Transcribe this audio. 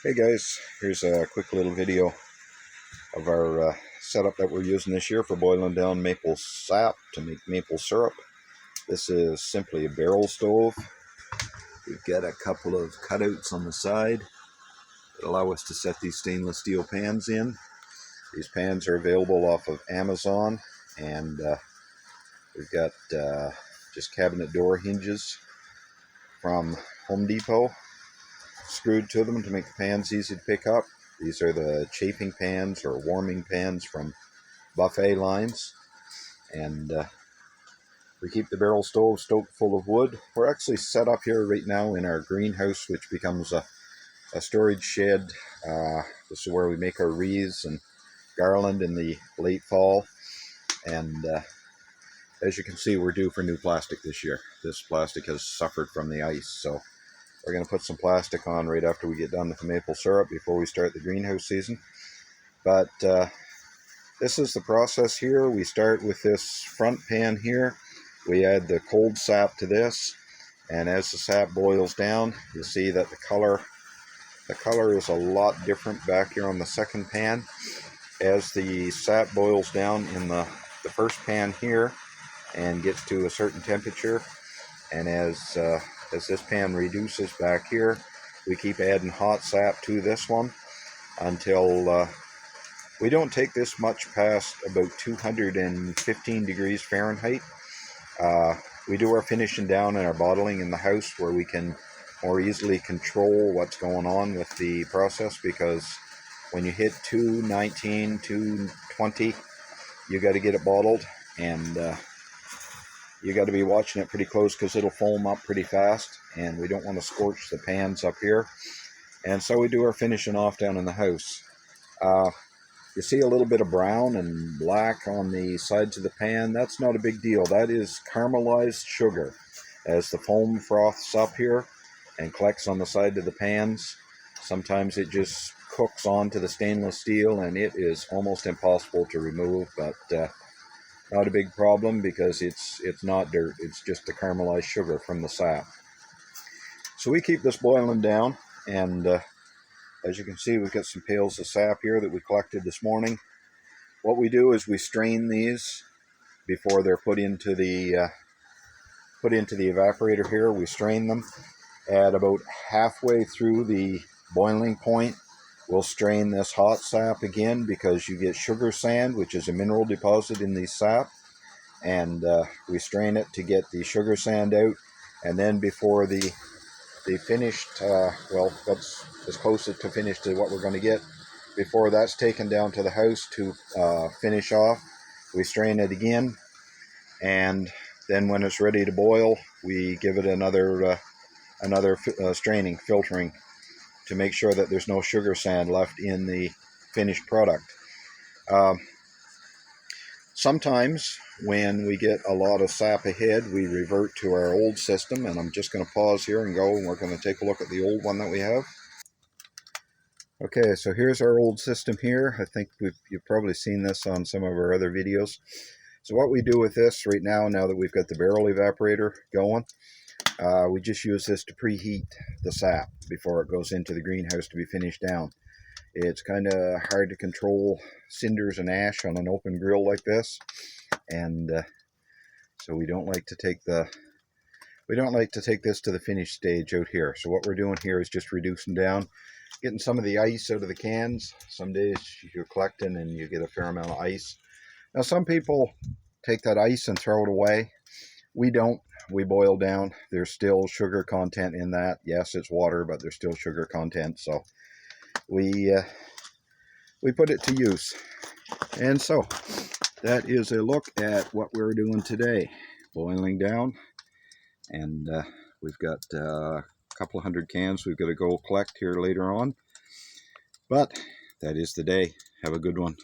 Hey guys, here's a quick little video of our setup that we're using this year for boiling down maple sap to make maple syrup. This is simply a barrel stove. We've got a couple of cutouts on the side that allow us to set these stainless steel pans in. These pans are available off of Amazon, and we've got just cabinet door hinges from Home Depot screwed to them to make the pans easy to pick up. These are the chafing pans or warming pans from Buffet lines, and we keep the barrel stove stoked full of wood. We're actually set up here right now in our greenhouse, which becomes a storage shed. This is where we make our wreaths and garland in the late fall, and as you can see, we're due for new plastic this year. This plastic has suffered from the ice, so we're going to put some plastic on right after we get done with the maple syrup before we start the greenhouse season. But this is the process here. We start with this front pan here. We add the cold sap to this, and as the sap boils down, you'll see that the color is a lot different back here on the second pan. As the sap boils down in the first pan here and gets to a certain temperature, and as this pan reduces back here, we keep adding hot sap to this one until we don't take this much past about 215 degrees Fahrenheit. We do our finishing down and our bottling in the house where we can more easily control what's going on with the process, because when you hit 219, 220, you got to get it bottled, and you got to be watching it pretty close because it'll foam up pretty fast, and we don't want to scorch the pans up here. And so we do our finishing off down in the house. You see a little bit of brown and black on the sides of the pan. That's not a big deal. That is caramelized sugar. As the foam froths up here and collects on the side of the pans, sometimes it just cooks onto the stainless steel, and it is almost impossible to remove, but not a big problem because it's not dirt. It's just the caramelized sugar from the sap. So we keep this boiling down, and as you can see, we've got some pails of sap here that we collected this morning. What we do is we strain these before they're put into the evaporator here. We strain them at about halfway through the boiling point. We'll strain this hot sap again because you get sugar sand, which is a mineral deposit in the sap, and we strain it to get the sugar sand out. And then before the finished, well, that's as close to finished to what we're going to get, before that's taken down to the house to finish off, we strain it again, and then when it's ready to boil, we give it another straining, filtering, to make sure that there's no sugar sand left in the finished product. Sometimes when we get a lot of sap ahead, we revert to our old system, and I'm just going to pause here and go, and we're going to take a look at the old one that we have. Okay, so here's our old system here. I think you've probably seen this on some of our other videos. So what we do with this right now that we've got the barrel evaporator going, we just use this to preheat the sap before it goes into the greenhouse to be finished down. It's kind of hard to control cinders and ash on an open grill like this, and so we don't like to take this to the finished stage out here. So what we're doing here is just reducing down, getting some of the ice out of the cans. Some days you're collecting and you get a fair amount of ice. Now some people take that ice and throw it away. We don't. We boil down. There's still sugar content in that. Yes, it's water, but there's still sugar content. So we put it to use. And so that is a look at what we're doing today. Boiling down, and we've got a couple of hundred cans we've got to go collect here later on. But that is the day. Have a good one.